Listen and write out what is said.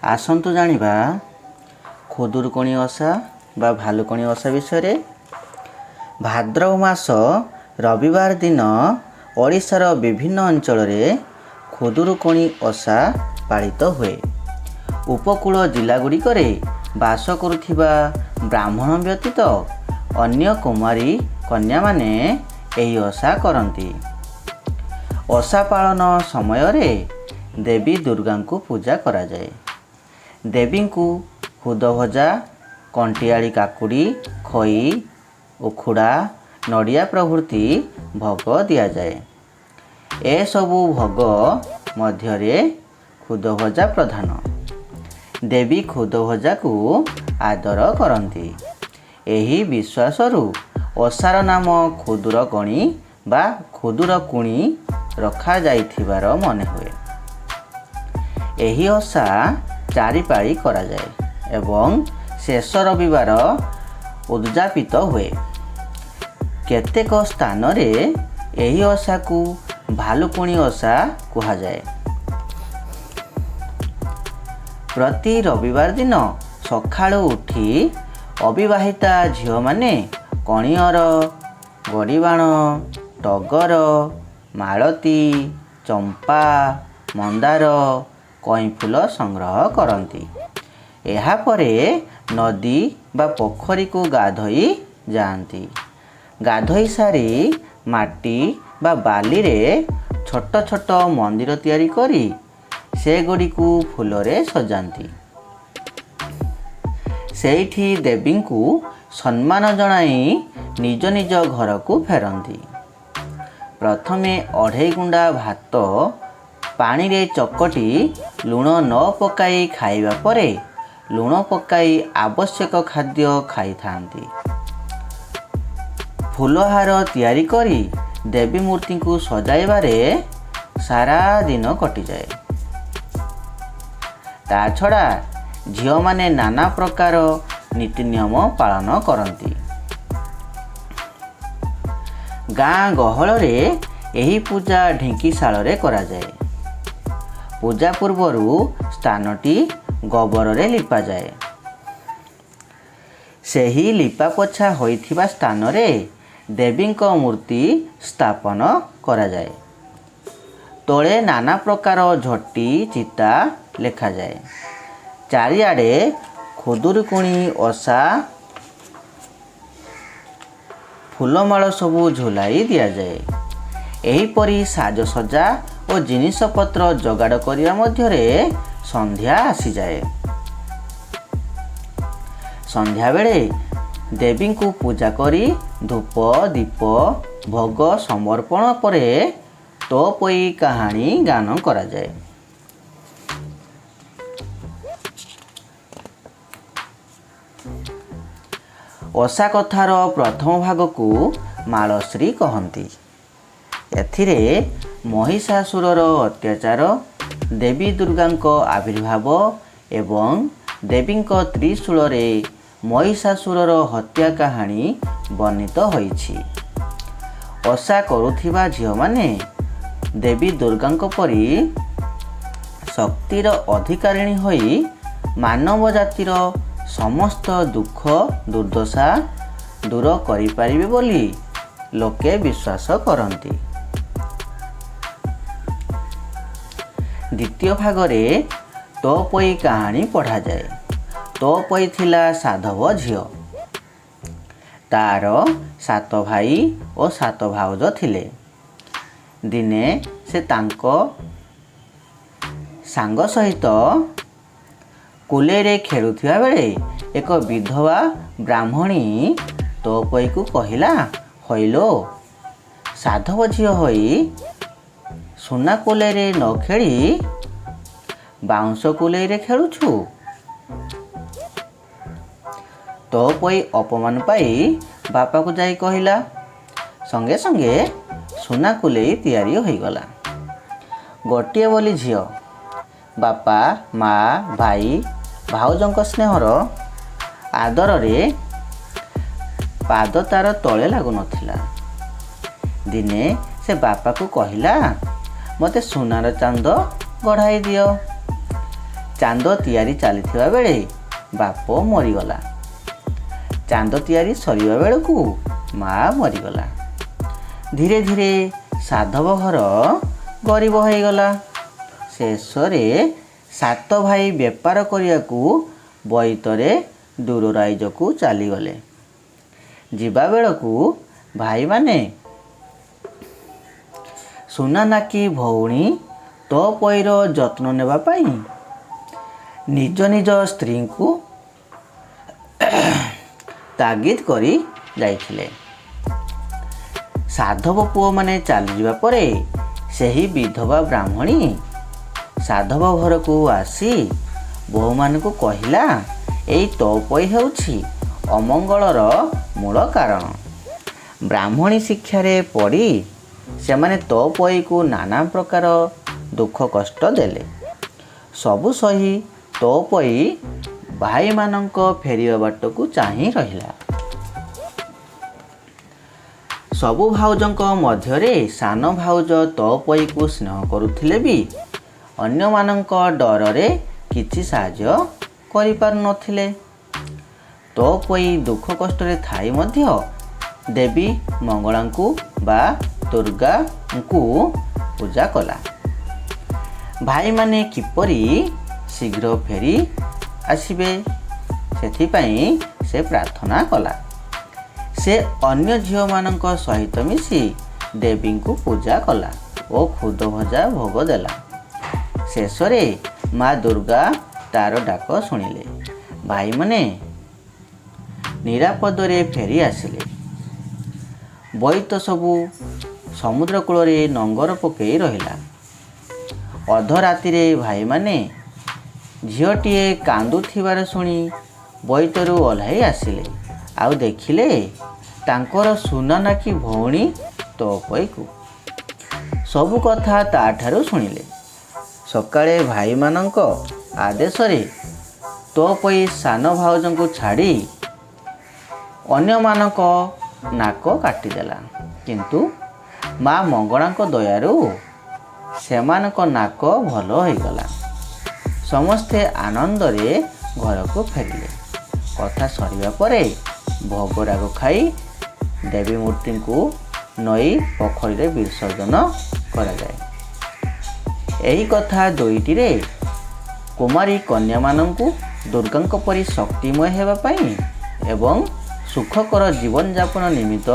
आसन्तु जानिबा खुदुरुकुणी ओषा बा भालुकुणी ओषा विषय। भाद्रव मास रविवार दिन ओडिशार विभिन्न अंचल खुदुरुकुणी ओषा पालित हुए। उपकूल जिलागुड़िक बास करुथिबा ब्राह्मण व्यतीत अन्य कुमारी कन्या माने एही ओषा करती। ओषा पालन समय रे देवी दुर्गा को पूजा करा जाए। देवी को खुद भजा, कंटियाली काकुड़ी, खई, उखुड़ा, नड़िया प्रभृति भोग दिया जाए। ए सबु भोग मध्यरे खुद भजा प्रधान। देवी खुद भजा को आदर करती। एही विश्वासरु ओषार नाम खुदुरकणी बा खुदुरकुणी रखा जाइथिबार मने हुए। एही ओषा चारि पाଳି करा जाए एवं शेष रविवार उद्यापित हुए। केतेक स्थान रे एही ओषा को भालुकुणी ओषा कहा जाए। प्रति रविवार दिन सकाळु उठी अविवाहिता झियो माने कणियर, गड़ीबाण, टगर, मालती, चंपा, मंदार, कईफुल संग्रह करती। एहा परे नदी बा पोखरी को गाधोई जाती। गाधोई सारी माटी बा बाली रे छोट छोट मंदिर तैयारी करी से गुड़ी को फूल रे सजाती। सेठी देवी को सम्मान जनाई निज निज घर को फेरती। प्रथमे 2.5 गुंडा भात पानी रे चकटी लुण न पकाई खाइबा परे लुण पकाई आवश्यक खाद्य खाई थांती। फूलहार तैयारी करी देवी मूर्ति को सजाइबारे सारा दिन कटि जाए। ता छड़ा झियो माने नाना प्रकार नीति नियम पालन करती। गाँ गहल रे एही पूजा ढेंकीशाल रे करा जाए। पूजा पूर्वरु स्थानटी गोबर रे लिपा जाए। सेही लिपा पोछा होइथिबा स्थान रे देवी को मूर्ति स्थापन करा जाए। तोले नाना प्रकार झटी चिता लेखा जाए। चारिआडे खुदुरुकुणी ओषा फूलमाल सबू झुलाई दिया जाए। एहीपरि साजसज्जा और जिनिस पत्र जोगाड़ करिया मध्यरे संध्या आसी जाए। संध्या बेले देवी को पूजा करी धूप दीप भोग समर्पण परे तोपई कहानी गान करा जाए। ओषा कथार प्रथम भाग को मालश्री कहती। एथिरे महिषासुरर अत्याचार, देवी दुर्गा आविर्भाव एवं देवी त्रिशूल रे महिषासुरर हत्या कहानी वर्णित होइछि। ओषा करुथिबा झियो माने देवी दुर्गा परी शक्तिर अधिकारिणी होई मानव जातिर समस्त दुख दुर्दशा दूर करि पारिबे बोली लोके विश्वास करती। द्वितीय भागरे तोपई कहानी पढ़ा जाए। तोपई थिला साधव झियो। तार 7 भाई और 7 भाउज थिले। दिने से तांको सांग सहित कुलेरे खेलुथिबा बेले एक विधवा ब्राह्मणी तोपई को कहिला, हईलो साधव झियो होई सुना कुलेरे न खेली बाउंस कुलेरे खेलुछु। तोपई अपमान पाई बापा को जाई कहिला। संगे संगे सुना कुलेई तैयारी होई गला। गोटिए बोली झियो बापा माँ भाई भाउजंक स्नेहर आदर रे पाद तार तले लागु नथिला। दिने से बापा को कहिला, मते सुनार चांद गढ़ाई दियो। ଚାନ୍ଦ ତିଆରି ଚାଲିଥିବା ବେଳେ ବାପ ମରିଗଲା। ଚାନ୍ଦ ତିଆରି ସରିବା ବେଳକୁ ମା ମରିଗଲା। ଧୀରେ ଧୀରେ ସାଧବ ଘର ଗରିବ ହୋଇଗଲା। ଶେଷରେ 7 ଭାଇ ବେପାର କରିବାକୁ ବୋଇତରେ ଦୂର ରାଇଜକୁ ଚାଲିଗଲେ। ଯିବା ବେଳକୁ ଭାଇମାନେ, ସୁନା ନାକି ଭଉଣୀ ତୋ ପଇର ଯତ୍ନ ନେବା ପାଇଁ ନିଜ ନିଜ ସ୍ତ୍ରୀଙ୍କୁ ତାଗିଦ କରି ଯାଇଥିଲେ। ସାଧବ ପୁଅମାନେ ଚାଲିଯିବା ପରେ ସେହି ବିଧବା ବ୍ରାହ୍ମଣୀ ସାଧବ ଘରକୁ ଆସି ବୋହୂମାନଙ୍କୁ କହିଲା, ଏଇ ତୋପଇ ହେଉଛି ଅମଙ୍ଗଳର ମୂଳ କାରଣ। ବ୍ରାହ୍ମଣୀ ଶିକ୍ଷାରେ ପଡ଼ି ସେମାନେ ତୋପଇକୁ ନାନା ପ୍ରକାର ଦୁଃଖ କଷ୍ଟ ଦେଲେ। ସବୁ ସହି ତୋପଇ ଭାଇମାନଙ୍କ ଫେରିବା ବାଟକୁ ଚାହିଁ ରହିଲା। ସବୁ ଭାଉଜଙ୍କ ମଧ୍ୟରେ ସାନ ଭାଉଜ ତୋପଇକୁ ସ୍ନେହ କରୁଥିଲେ ବି ଅନ୍ୟମାନଙ୍କ ଡରରେ କିଛି ସାହାଯ୍ୟ କରିପାରୁନଥିଲେ। ତୋପଇ ଦୁଃଖ କଷ୍ଟରେ ଥାଇ ମଧ୍ୟ ଦେବୀ ମଙ୍ଗଳାଙ୍କୁ ବା ଦୁର୍ଗାଙ୍କୁ ପୂଜା କଲା। ଭାଇମାନେ କିପରି ଶୀଘ୍ର ଫେରି ଆସିବେ ସେଥିପାଇଁ ସେ ପ୍ରାର୍ଥନା କଲା। ସେ ଅନ୍ୟ ଝିଅମାନଙ୍କ ସହିତ ମିଶି ଦେବୀଙ୍କୁ ପୂଜା କଲା ଓ ଖୁଦ ଭଜା ଭୋଗ ଦେଲା। ଶେଷରେ ମା ଦୁର୍ଗା ତାର ଡାକ ଶୁଣିଲେ। ଭାଇମାନେ ନିରାପଦରେ ଫେରି ଆସିଲେ। ବୋଇତ ସବୁ ସମୁଦ୍ର କୂଳରେ ନଙ୍ଗର ପକାଇ ରହିଲା। ଅଧରାତିରେ ଭାଇମାନେ ଝିଅଟିଏ କାନ୍ଦୁଥିବାର ଶୁଣି ବୋଇତରୁ ଓହ୍ଲାଇ ଆସିଲେ। ଆଉ ଦେଖିଲେ ତାଙ୍କର ସୁନା ନାକି ଭଉଣୀ ତୋପଇକୁ। ସବୁ କଥା ତାଠାରୁ ଶୁଣିଲେ। ସକାଳେ ଭାଇମାନଙ୍କ ଆଦେଶରେ ତୋପଇ ସାନ ଭାଉଜଙ୍କୁ ଛାଡ଼ି ଅନ୍ୟମାନଙ୍କ ନାକ କାଟିଦେଲା। କିନ୍ତୁ ମା ମଙ୍ଗଳାଙ୍କ ଦୟାରୁ ସେମାନଙ୍କ ନାକ ଭଲ ହୋଇଗଲା। ସମସ୍ତେ ଆନନ୍ଦରେ ଘରକୁ ଫେରିଲେ। କଥା ସରିବା ପରେ ଭୋଗ ରାଗ ଖାଇ ଦେବୀ ମୂର୍ତ୍ତିଙ୍କୁ ନଈ ପୋଖରୀରେ ବିସର୍ଜନ କରାଯାଏ। ଏହି କଥା ଦୁଇଟିରେ କୁମାରୀ କନ୍ୟାମାନଙ୍କୁ ଦୁର୍ଗାଙ୍କ ପରି ଶକ୍ତିମୟ ହେବା ପାଇଁ ଏବଂ ସୁଖକର ଜୀବନଯାପନ ନିମିତ୍ତ